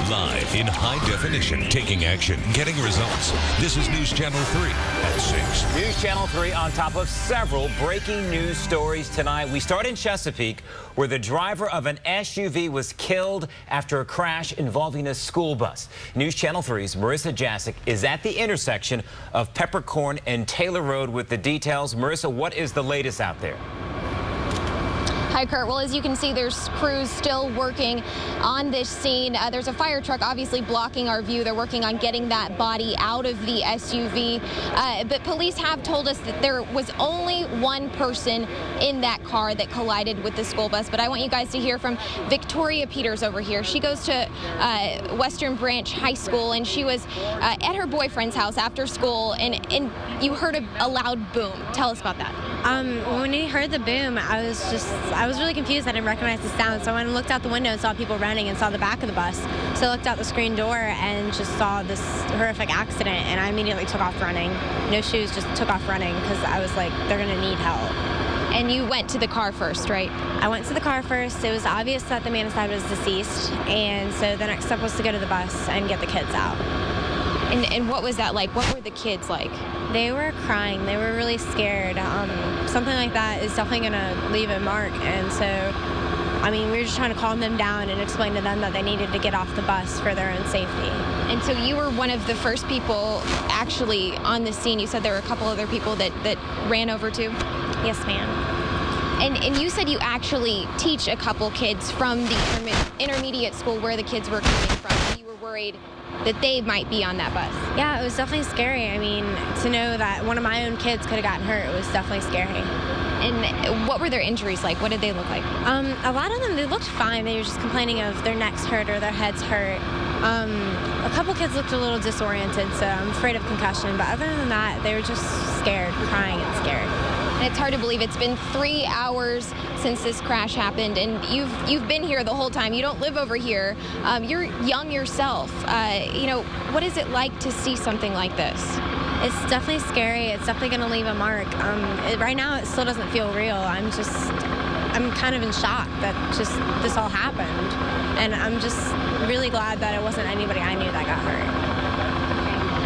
Live in high definition, taking action, getting results. This is News Channel 3 at 6. News Channel 3 on top of several breaking news stories tonight. We start in Chesapeake, where the driver of an SUV was killed after a crash involving a school bus. News Channel 3's Marissa Jasic is at the intersection of Peppercorn and Taylor Road with the details. Marissa, what is the latest out there? Hi, Kurt. Well, as you can see, there's crews still working on this scene. There's a fire truck obviously blocking our view. They're working on getting that body out of the SUV. But police have told us that there was only one person in that car that collided with the school bus. But I want you guys to hear from Victoria Peters over here. She goes to Western Branch High School, and she was at her boyfriend's house after school, and you heard a loud boom. Tell us about that. When we heard the boom, I was really confused. I didn't recognize the sound, so I went and looked out the window and saw people running and saw the back of the bus. So I looked out the screen door and just saw this horrific accident, and I immediately took off running. No shoes, just took off running because I was like, they're going to need help. And you went to the car first, right? I went to the car first. It was obvious that the man inside was deceased, and so the next step was to go to the bus and get the kids out. And what was that like? What were the kids like? They were crying. They were really scared. Something like that is definitely going to leave a mark. And so, I mean, we were just trying to calm them down and explain to them that they needed to get off the bus for their own safety. And so you were one of the first people actually on the scene. You said there were a couple other people that ran over too? Yes, ma'am. And you said you actually teach a couple kids from the intermediate school where the kids were coming from. And you were worried that they might be on that bus. Yeah, it was definitely scary. I mean, to know that one of my own kids could have gotten hurt, it was definitely scary. And what were their injuries like? What did they look like? A lot of them, they looked fine. They were just complaining of their necks hurt or their heads hurt. A couple kids looked a little disoriented, so I'm afraid of concussion. But other than that, they were just scared, crying and scared. And it's hard to believe it's been 3 hours since this crash happened, and you've been here the whole time. You don't live over here. You're young yourself. What is it like to see something like this? It's definitely scary. It's definitely going to leave a mark. Right now, it still doesn't feel real. I'm kind of in shock that just this all happened, and I'm just really glad that it wasn't anybody I knew that got hurt.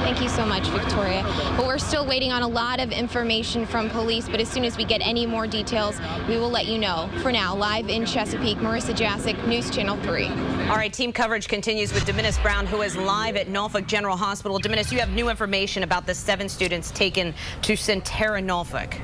Thank you so much, Victoria. Well, we're still waiting on a lot of information from police, but as soon as we get any more details, we will let you know. For now, live in Chesapeake, Marissa Jasic, News Channel 3. All right, team coverage continues with DeMinnis Brown, who is live at Norfolk General Hospital. DeMinnis, you have new information about the 7 students taken to Centera, Norfolk.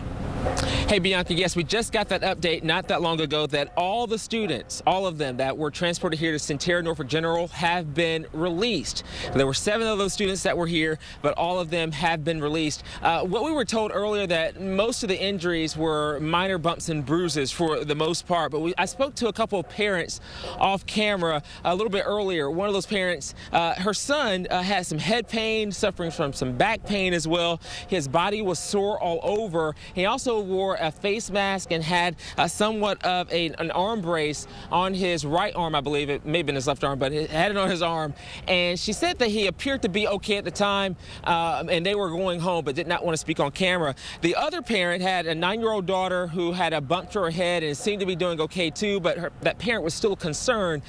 Hey, Bianca, yes, we just got that update not that long ago that all the students, all of them that were transported here to Centera Norfolk General have been released. There were 7 of those students that were here, but all of them have been released. What we were told earlier that most of the injuries were minor bumps and bruises for the most part, but I spoke to a couple of parents off camera a little bit earlier. One of those parents, her son had some head pain, suffering from some back pain as well. His body was sore all over. He also wore a face mask and had somewhat of an arm brace on his right arm. I believe it may have been his left arm, but he had it on his arm. And she said that he appeared to be okay at the time, and they were going home, but did not want to speak on camera. The other parent had a 9-year-old daughter who had a bump to her head and seemed to be doing okay too, but that parent was still concerned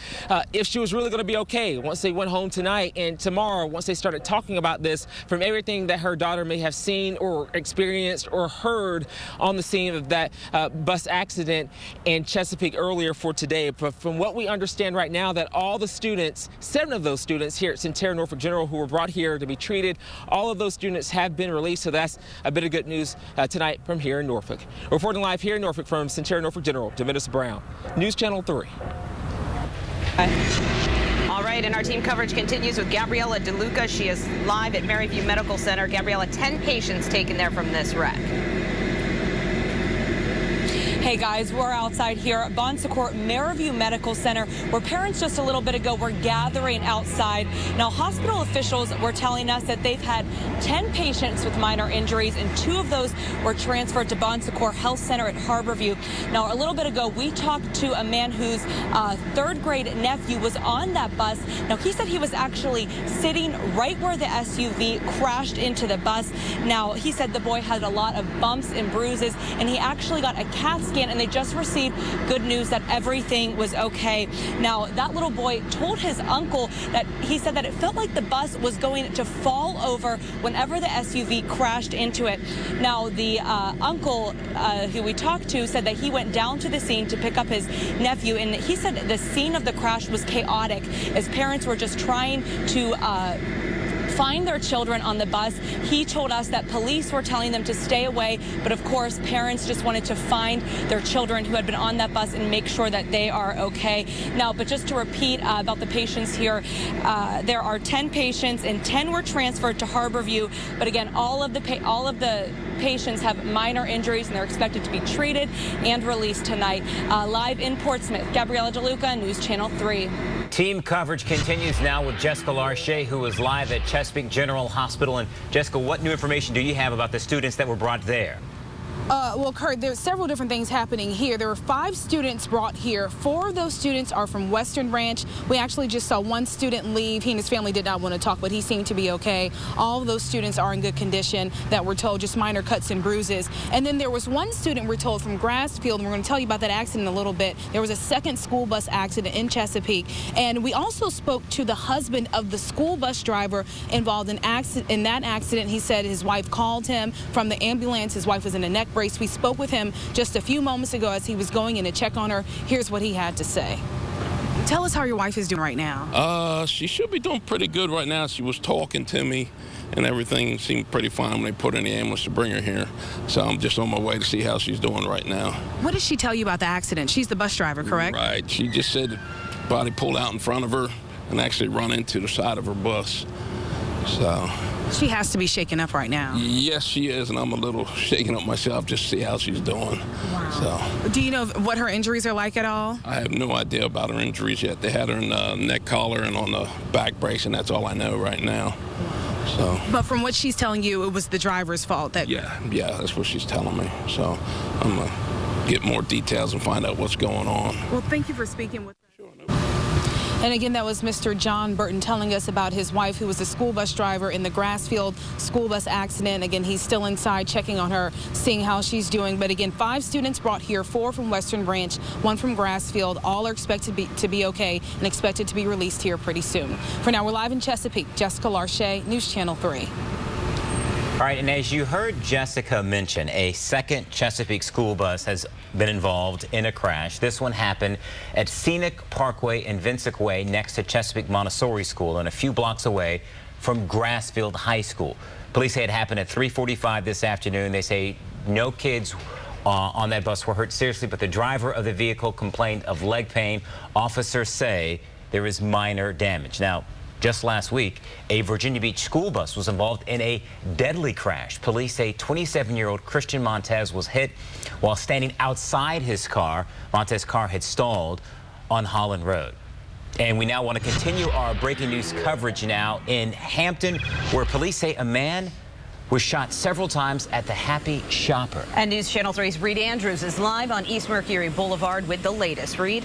if she was really going to be okay once they went home tonight and tomorrow, once they started talking about this, from everything that her daughter may have seen or experienced or heard on the scene of that bus accident in Chesapeake earlier for today. But from what we understand right now, that all the students, 7 of those students here at Centera Norfolk General who were brought here to be treated, all of those students have been released. So that's a bit of good news tonight from here in Norfolk. Reporting live here in Norfolk from Centera Norfolk General, DeMinnis Brown, News Channel 3. All right, and our team coverage continues with Gabriella DeLuca. She is live at Maryview Medical Center. Gabriella, 10 patients taken there from this wreck. Hey guys, we're outside here at Bon Secours Maryview Medical Center, where parents just a little bit ago were gathering outside. Now, hospital officials were telling us that they've had 10 patients with minor injuries, and 2 of those were transferred to Bon Secours Health Center at Harborview. Now, a little bit ago, we talked to a man whose 3rd grade nephew was on that bus. Now, he said he was actually sitting right where the SUV crashed into the bus. Now, he said the boy had a lot of bumps and bruises, and he actually got a CAT scan scan, and they just received good news that everything was okay. Now, that little boy told his uncle that he said that it felt like the bus was going to fall over whenever the SUV crashed into it. Now, the uncle who we talked to said that he went down to the scene to pick up his nephew, and he said the scene of the crash was chaotic as parents were just trying to find their children on the bus. He told us that police were telling them to stay away, but of course parents just wanted to find their children who had been on that bus and make sure that they are okay. Now, but just to repeat about the patients here, there are 10 patients and 10 were transferred to Harborview, but again, all of the patients have minor injuries and they're expected to be treated and released tonight. Live in Portsmouth, Gabriella DeLuca, News Channel 3. Team coverage continues now with Jessica Larche, who is live at Chesapeake General Hospital. And Jessica, what new information do you have about the students that were brought there? Well, Kurt, there's several different things happening here. There were 5 students brought here. 4 of those students are from Western Ranch. We actually just saw one student leave. He and his family did not want to talk, but he seemed to be okay. All of those students are in good condition that we're told, just minor cuts and bruises. And then there was one student, we're told, from Grassfield, and we're going to tell you about that accident in a little bit. There was a second school bus accident in Chesapeake. And we also spoke to the husband of the school bus driver involved in that accident. He said his wife called him from the ambulance. His wife was in a neck brace. We spoke with him just a few moments ago as he was going in to check on her. Here's what he had to say. Tell us how your wife is doing right now. She should be doing pretty good right now. She was talking to me and everything seemed pretty fine when they put in the ambulance to bring her here. So I'm just on my way to see how she's doing right now. What did she tell you about the accident? She's the bus driver, correct? Right. She just said the body pulled out in front of her and actually run into the side of her bus. So she has to be shaken up right now. Yes, she is, and I'm a little shaken up myself just to see how she's doing. Wow. So, do you know what her injuries are like at all? I have no idea about her injuries yet. They had her in the neck collar and on the back brace, and that's all I know right now. So. But from what she's telling you, it was the driver's fault. Yeah, that's what she's telling me. So I'm going to get more details and find out what's going on. Well, thank you for speaking with us. Sure, no problem. And again, that was Mr. John Burton telling us about his wife, who was a school bus driver in the Grassfield school bus accident. Again, he's still inside checking on her, seeing how she's doing. But again, 5 students brought here, 4 from Western Ranch, 1 from Grassfield. All are expected to be okay and expected to be released here pretty soon. For now, we're live in Chesapeake. Jessica Larche, News Channel 3. All right, and as you heard Jessica mention, a second Chesapeake school bus has been involved in a crash. This one happened at Scenic Parkway and Vincent Way next to Chesapeake Montessori School and a few blocks away from Grassfield High School. Police say it happened at 3:45 this afternoon. They say no kids on that bus were hurt seriously, but the driver of the vehicle complained of leg pain. Officers say there is minor damage. Now, just last week, a Virginia Beach school bus was involved in a deadly crash. Police say 27-year-old Christian Montez was hit while standing outside his car. Montez's car had stalled on Holland Road. And we now want to continue our breaking news coverage now in Hampton, where police say a man was shot several times at the Happy Shopper. And News Channel 3's Reed Andrews is live on East Mercury Boulevard with the latest. Reed?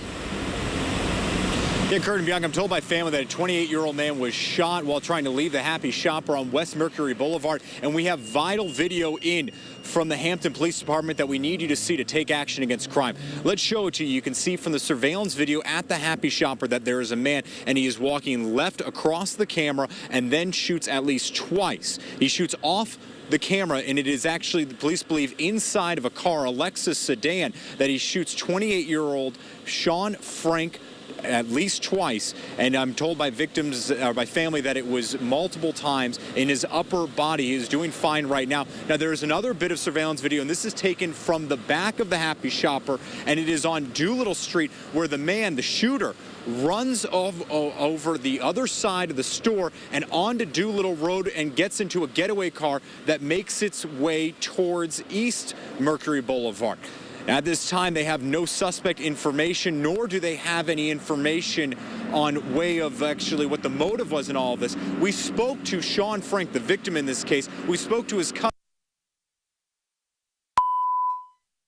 Yeah, Kurt and Bianca, I'm told by family that a 28-year-old man was shot while trying to leave the Happy Shopper on West Mercury Boulevard. And we have vital video in from the Hampton Police Department that we need you to see to take action against crime. Let's show it to you. You can see from the surveillance video at the Happy Shopper that there is a man, and he is walking left across the camera and then shoots at least twice. He shoots off the camera, and it is actually, the police believe, inside of a car, a Lexus sedan, that he shoots 28-year-old Sean Frank at least twice, and I'm told by victims or by family that it was multiple times in his upper body. He is doing fine right now. Now, there is another bit of surveillance video, and this is taken from the back of the Happy Shopper, and it is on Doolittle Street, where the man, the shooter, runs over the other side of the store and onto Doolittle Road and gets into a getaway car that makes its way towards East Mercury Boulevard. At this time, they have no suspect information, nor do they have any information on way of actually what the motive was in all of this. We spoke to Sean Frank, the victim in this case. We spoke to his cousin.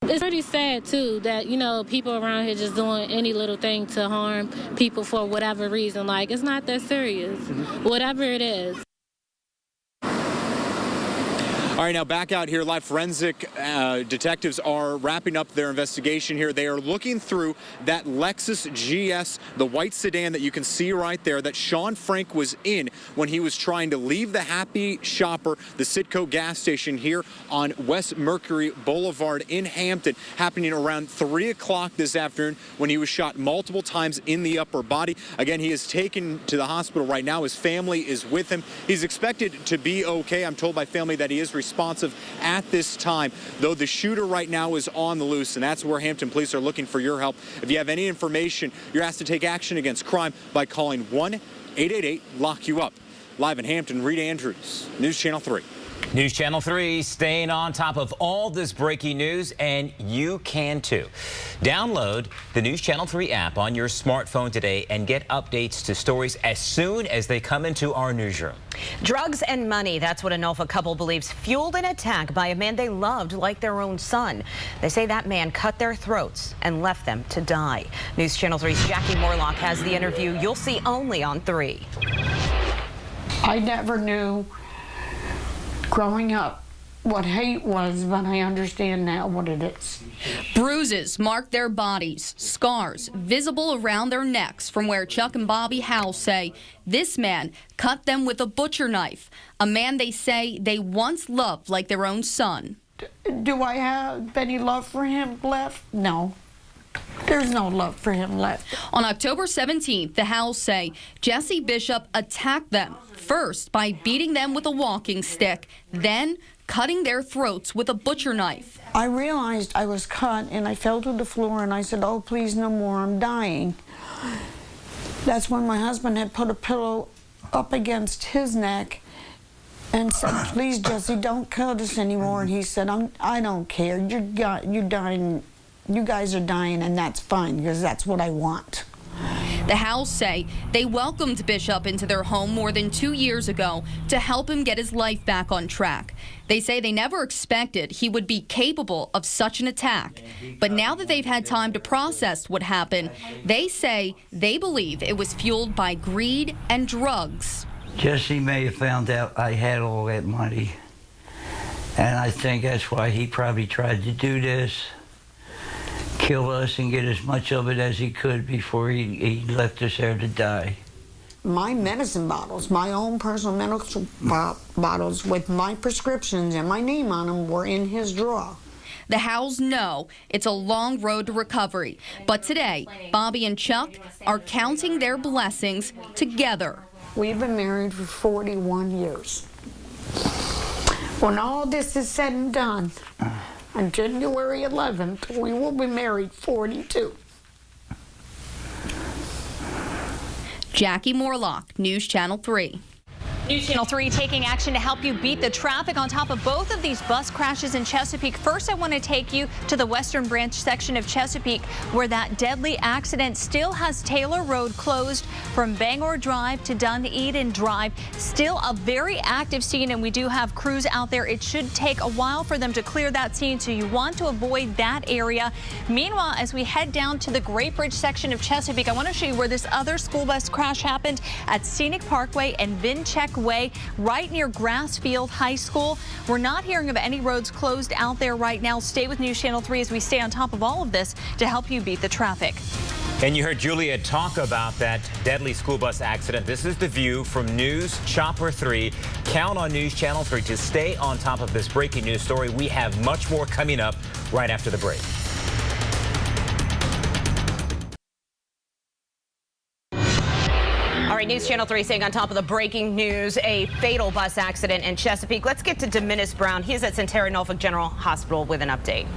It's pretty sad, too, that, you know, people around here just doing any little thing to harm people for whatever reason. Like, it's not that serious, whatever it is. All right, now back out here live. Forensic detectives are wrapping up their investigation here. They are looking through that Lexus GS, the white sedan that you can see right there that Sean Frank was in when he was trying to leave the Happy Shopper, the Citgo gas station here on West Mercury Boulevard in Hampton, happening around 3 o'clock this afternoon when he was shot multiple times in the upper body. Again, he is taken to the hospital right now. His family is with him. He's expected to be okay. I'm told by family that he is responsive at this time, though the shooter right now is on the loose, and that's where Hampton police are looking for your help. If you have any information, you're asked to take action against crime by calling 1-888-LOCK-YOU-UP. Live in Hampton, Reed Andrews, News Channel 3. News Channel 3, staying on top of all this breaking news, and you can too. Download the News Channel 3 app on your smartphone today and get updates to stories as soon as they come into our newsroom. Drugs and money, that's what a Norfolk couple believes fueled an attack by a man they loved like their own son. They say that man cut their throats and left them to die. News Channel 3's Jackie Morlock has the interview you'll see only on 3. I never knew growing up what hate was, but I understand now what it is. Bruises mark their bodies, scars visible around their necks from where Chuck and Bobby Howell say this man cut them with a butcher knife, a man they say they once loved like their own son. Do I have any love for him left? No. There's no love for him left. On October 17th, the Howells say Jesse Bishop attacked them, first by beating them with a walking stick, then cutting their throats with a butcher knife. I realized I was cut, and I fell to the floor, and I said, oh, please, no more, I'm dying. That's when my husband had put a pillow up against his neck and said, please, Jesse, don't cut us anymore. And he said, I don't care, you're dying. You guys are dying, and that's fine, because that's what I want. The Howells say they welcomed Bishop into their home more than 2 years ago to help him get his life back on track. They say they never expected he would be capable of such an attack. But now that they've had time to process what happened, they say they believe it was fueled by greed and drugs. Jesse may have found out I had all that money, and I think that's why he probably tried to do this. Kill us and get as much of it as he could before he left us there to die. My medicine bottles, my own personal medicine bottles with my prescriptions and my name on them were in his drawer. The Howells know it's a long road to recovery, but today, Bobby and Chuck are counting their blessings together. We've been married for 41 years. When all this is said and done, on January 11th, we will be married 42. Jackie Morlock, News Channel 3. News Channel 3 taking action to help you beat the traffic on top of both of these bus crashes in Chesapeake. First, I want to take you to the Western Branch section of Chesapeake, where that deadly accident still has Taylor Road closed from Bangor Drive to Dunedin Drive. Still a very active scene, and we do have crews out there. It should take a while for them to clear that scene, so you want to avoid that area. Meanwhile, as we head down to the Great Bridge section of Chesapeake, I want to show you where this other school bus crash happened at Scenic Parkway and Vincheck Way, right near Grassfield High School. We're not hearing of any roads closed out there right now. Stay with News Channel 3 as we stay on top of all of this to help you beat the traffic. And you heard Julia talk about that deadly school bus accident. This is the view from News Chopper 3. Count on News Channel 3 to stay on top of this breaking news story. We have much more coming up right after the break. All right, News Channel 3 staying on top of the breaking news, a fatal bus accident in Chesapeake. Let's get to DiNicola Brown. He's at Centera Norfolk General Hospital with an update.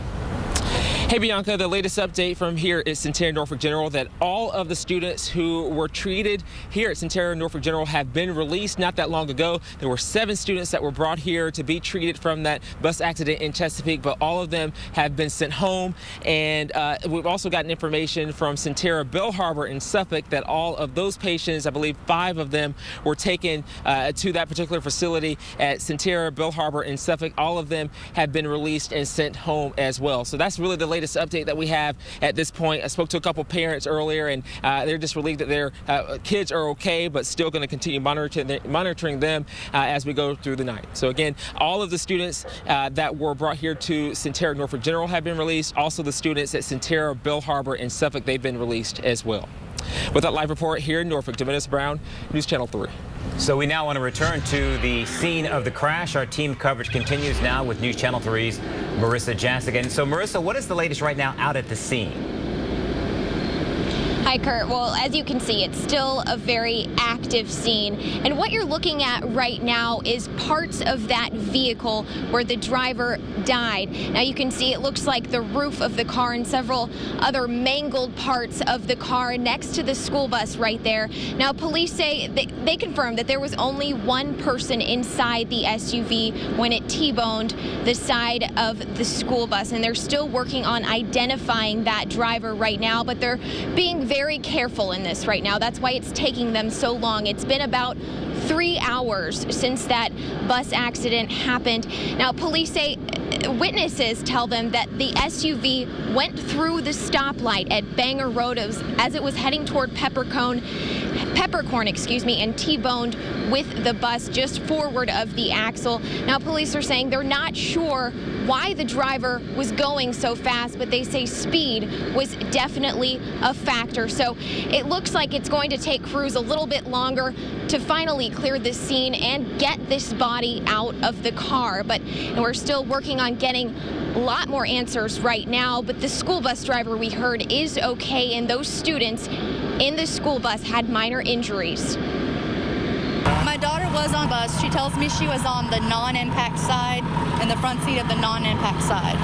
Hey, Bianca, the latest update from here is Centera Norfolk General that all of the students who were treated here at Centera Norfolk General have been released. Not that long ago, there were 7 students that were brought here to be treated from that bus accident in Chesapeake, but all of them have been sent home. And we've also gotten information from Centera Bell Harbor in Suffolk that all of those patients, I believe 5 of them, were taken to that particular facility at Centera Bell Harbor in Suffolk. All of them have been released and sent home as well. So that's really the latest latest update that we have at this point. I spoke to a couple parents earlier, and they're just relieved that their kids are okay, but still going to continue monitoring them as we go through the night. So again, all of the students that were brought here to Centerra Norfolk General have been released. Also the students at Centerra, Bell Harbor, and Suffolk, they've been released as well. With that live report here in Norfolk, Dennis Brown, News Channel 3. So we now want to return to the scene of the crash. Our team coverage continues now with News Channel 3's Marissa Jassigan. And so Marissa, what is the latest right now out at the scene? Hi, Kurt. Well, as you can see, it's still a very active scene. And what you're looking at right now is parts of that vehicle where the driver died. Now you can see it looks like the roof of the car and several other mangled parts of the car next to the school bus right there. Now police say they confirmed that there was only one person inside the SUV when it T-boned the side of the school bus. And they're still working on identifying that driver right now, but they're being very careful in this right now. That's why it's taking them so long. It's been about 3 hours since that bus accident happened. Now, police say witnesses tell them that the SUV went through the stoplight at Banger Road as it was heading toward Peppercorn, and T-boned with the bus just forward of the axle. Now, police are saying they're not sure why the driver was going so fast, but they say speed was definitely a factor. So it looks like it's going to take crews a little bit longer to finally clear this scene and get this body out of the car. But we're still working on getting a lot more answers right now. But the school bus driver we heard is okay, and those students in the school bus had minor injuries. My daughter was on the bus. She tells me she was on the non-impact side, in the front seat of the non-impact side.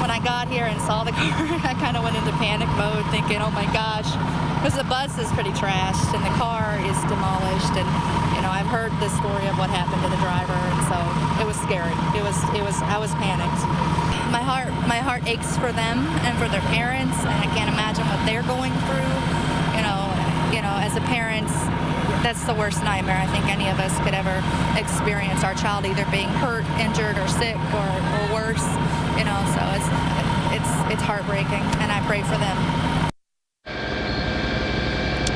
When I got here and saw the car, I kind of went into panic mode thinking, oh my gosh, because the bus is pretty trashed and the car is demolished, and you know, I've heard the story of what happened to the driver, and so it was scary. I was panicked. My heart aches for them and for their parents, and I can't imagine what they're going through. You know, as a parent, that's the worst nightmare I think any of us could ever experience. Our child either being hurt, injured, or sick, or worse. You know, so it's heartbreaking, and I pray for them.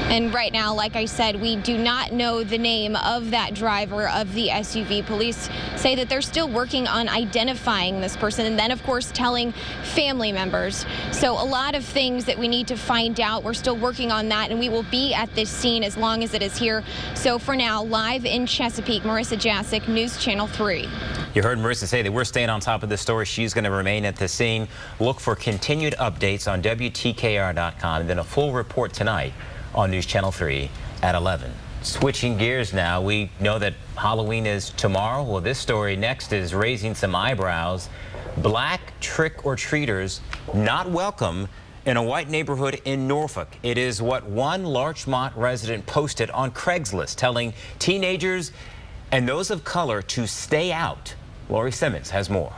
And right now, like I said, we do not know the name of that driver of the SUV. Police say that they're still working on identifying this person and then, of course, telling family members. So a lot of things that we need to find out. We're still working on that, and we will be at this scene as long as it is here. So for now, live in Chesapeake, Marissa Jassic, News Channel 3. You heard Marissa say that we're staying on top of this story. She's going to remain at the scene. Look for continued updates on WTKR.com, and then a full report tonight on News Channel 3 at 11. Switching gears now, we know that Halloween is tomorrow. Well, this story next is raising some eyebrows. Black trick-or-treaters not welcome in a white neighborhood in Norfolk. It is what one Larchmont resident posted on Craigslist, telling teenagers and those of color to stay out. Lori Simmons has more.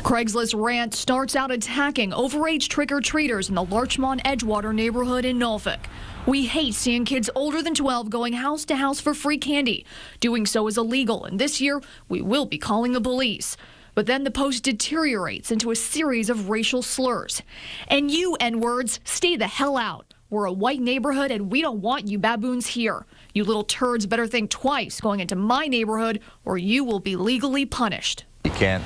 Craigslist rant starts out attacking overage trick-or-treaters in the Larchmont Edgewater neighborhood in Norfolk. We hate seeing kids older than 12 going house to house for free candy. Doing so is illegal, and this year we will be calling the police. But then the post deteriorates into a series of racial slurs. And you N-words, stay the hell out. We're a white neighborhood and we don't want you baboons here. You little turds better think twice going into my neighborhood or you will be legally punished. You can't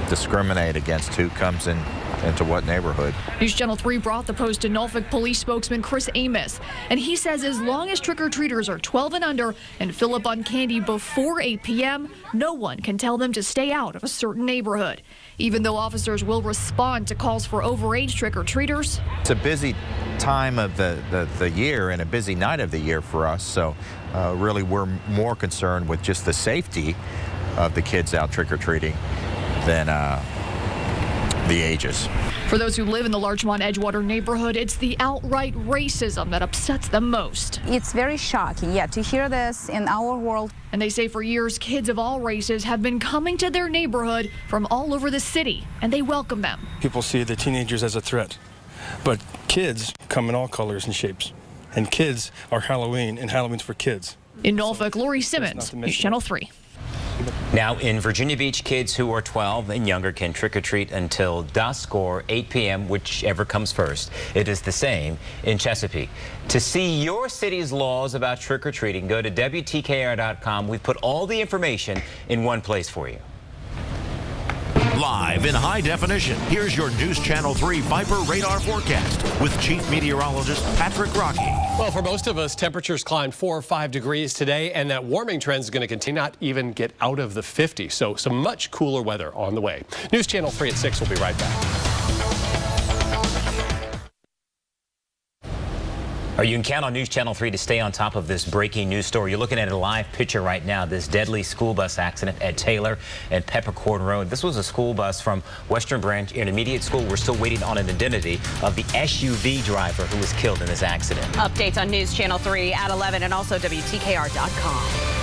discriminate against who comes into what neighborhood. News Channel 3 brought the post to Norfolk Police spokesman Chris Amos, and he says as long as trick-or-treaters are 12 and under and fill up on candy before 8 p.m., no one can tell them to stay out of a certain neighborhood. Even though officers will respond to calls for overage trick-or-treaters. It's a busy time of the year and a busy night of the year for us, so really we're more concerned with just the safety of the kids out trick-or-treating than the ages. For those who live in the Larchmont Edgewater neighborhood, it's the outright racism that upsets them most. It's very shocking, to hear this in our world. And they say for years, kids of all races have been coming to their neighborhood from all over the city, and they welcome them. People see the teenagers as a threat, but kids come in all colors and shapes. And kids are Halloween, and Halloween's for kids. In Norfolk, Lori Simmons, News Channel 3. Now in Virginia Beach, kids who are 12 and younger can trick-or-treat until dusk or 8 p.m., whichever comes first. It is the same in Chesapeake. To see your city's laws about trick-or-treating, go to WTKR.com. We've put all the information in one place for you. Live in high definition, here's your News Channel 3 Viper radar forecast with Chief Meteorologist Patrick Rocky. Well, for most of us, temperatures climbed 4 or 5 degrees today, and that warming trend is going to continue, not even get out of the 50s. So some much cooler weather on the way. News Channel 3 at 6 will be right back. You can count on News Channel 3 to stay on top of this breaking news story. You're looking at a live picture right now, this deadly school bus accident at Taylor and Peppercorn Road. This was a school bus from Western Branch Intermediate School. We're still waiting on an identity of the SUV driver who was killed in this accident. Updates on News Channel 3 at 11 and also WTKR.com.